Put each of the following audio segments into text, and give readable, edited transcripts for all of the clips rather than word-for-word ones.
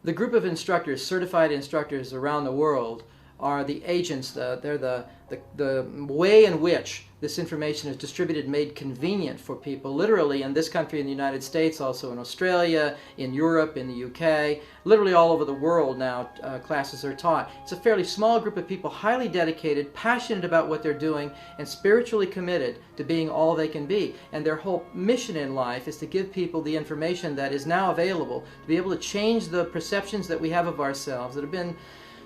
The group of instructors, certified instructors around the world, are the agents. They're the way in which this information is distributed, made convenient for people, literally in this country, in the United States, also in Australia, in Europe, in the UK, literally all over the world now classes are taught. It's a fairly small group of people, highly dedicated, passionate about what they're doing, and spiritually committed to being all they can be. And their whole mission in life is to give people the information that is now available, to be able to change the perceptions that we have of ourselves that have been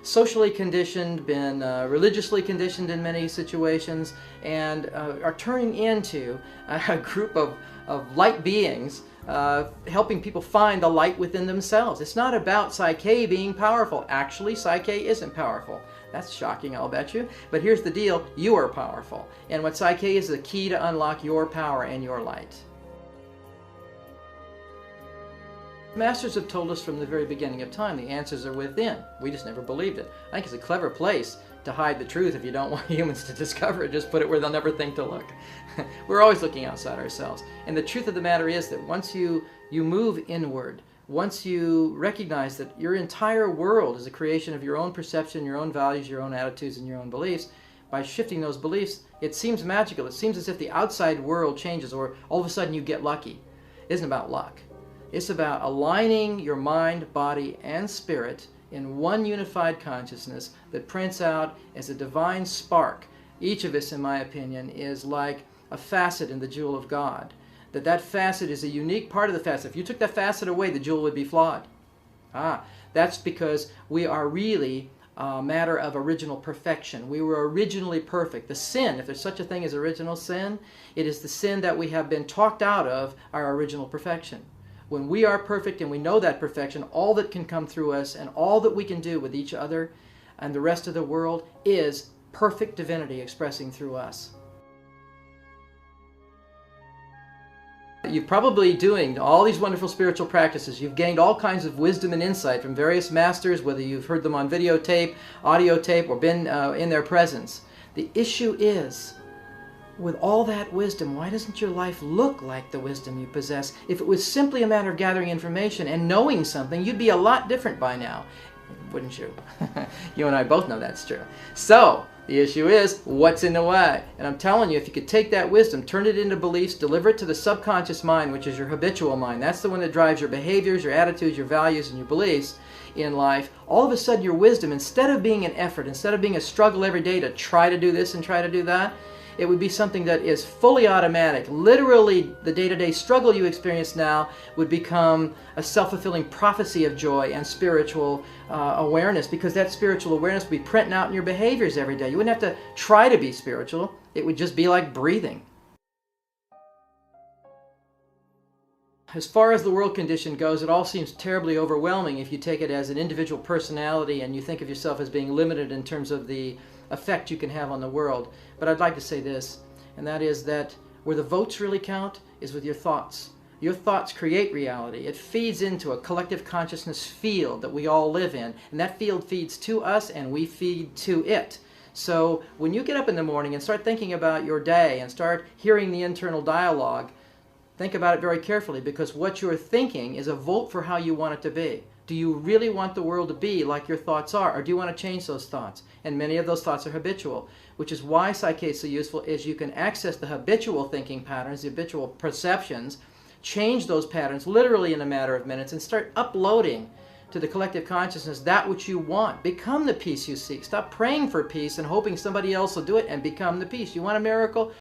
socially conditioned, been religiously conditioned in many situations, and are turning into a group of light beings, helping people find the light within themselves. It's not about Psych-K being powerful. Actually, Psych-K isn't powerful. That's shocking, I'll bet you. But here's the deal, you are powerful. And what Psych-K is the key to unlock your power and your light. Masters have told us from the very beginning of time the answers are within. We just never believed it. I think it's a clever place to hide the truth if you don't want humans to discover it. Just put it where they'll never think to look. We're always looking outside ourselves. And the truth of the matter is that once you move inward, once you recognize that your entire world is a creation of your own perception, your own values, your own attitudes, and your own beliefs, by shifting those beliefs, it seems magical. It seems as if the outside world changes, or all of a sudden you get lucky. It isn't about luck. It's about aligning your mind, body, and spirit in one unified consciousness that prints out as a divine spark. Each of us, in my opinion, is like a facet in the jewel of God. That facet is a unique part of the facet. If you took that facet away, the jewel would be flawed. That's because we are really a matter of original perfection. We were originally perfect. The sin, if there's such a thing as original sin, it is the sin that we have been talked out of our original perfection. When we are perfect and we know that perfection, all that can come through us and all that we can do with each other and the rest of the world is perfect divinity expressing through us. You're probably doing all these wonderful spiritual practices. You've gained all kinds of wisdom and insight from various masters, whether you've heard them on videotape, audio tape, or been in their presence. The issue is, with all that wisdom, why doesn't your life look like the wisdom you possess? If it was simply a matter of gathering information and knowing something, you'd be a lot different by now, wouldn't you? You and I both know that's true. So, the issue is, what's in the way? And I'm telling you, if you could take that wisdom, turn it into beliefs, deliver it to the subconscious mind, which is your habitual mind, that's the one that drives your behaviors, your attitudes, your values, and your beliefs in life, all of a sudden your wisdom, instead of being an effort, instead of being a struggle every day to try to do this and try to do that, it would be something that is fully automatic. Literally, the day-to-day struggle you experience now would become a self-fulfilling prophecy of joy and spiritual awareness, because that spiritual awareness would be printing out in your behaviors every day. You wouldn't have to try to be spiritual. It would just be like breathing. As far as the world condition goes, it all seems terribly overwhelming if you take it as an individual personality and you think of yourself as being limited in terms of the effect you can have on the world. But I'd like to say this, and that is that where the votes really count is with your thoughts. Your thoughts create reality. It feeds into a collective consciousness field that we all live in, and that field feeds to us and we feed to it. So when you get up in the morning and start thinking about your day and start hearing the internal dialogue, think about it very carefully, because what you're thinking is a vote for how you want it to be. Do you really want the world to be like your thoughts are, or do you want to change those thoughts? And many of those thoughts are habitual, which is why Psych-K is so useful, is you can access the habitual thinking patterns, the habitual perceptions, change those patterns literally in a matter of minutes, and start uploading to the collective consciousness that which you want. Become the peace you seek. Stop praying for peace and hoping somebody else will do it, and become the peace. You want a miracle?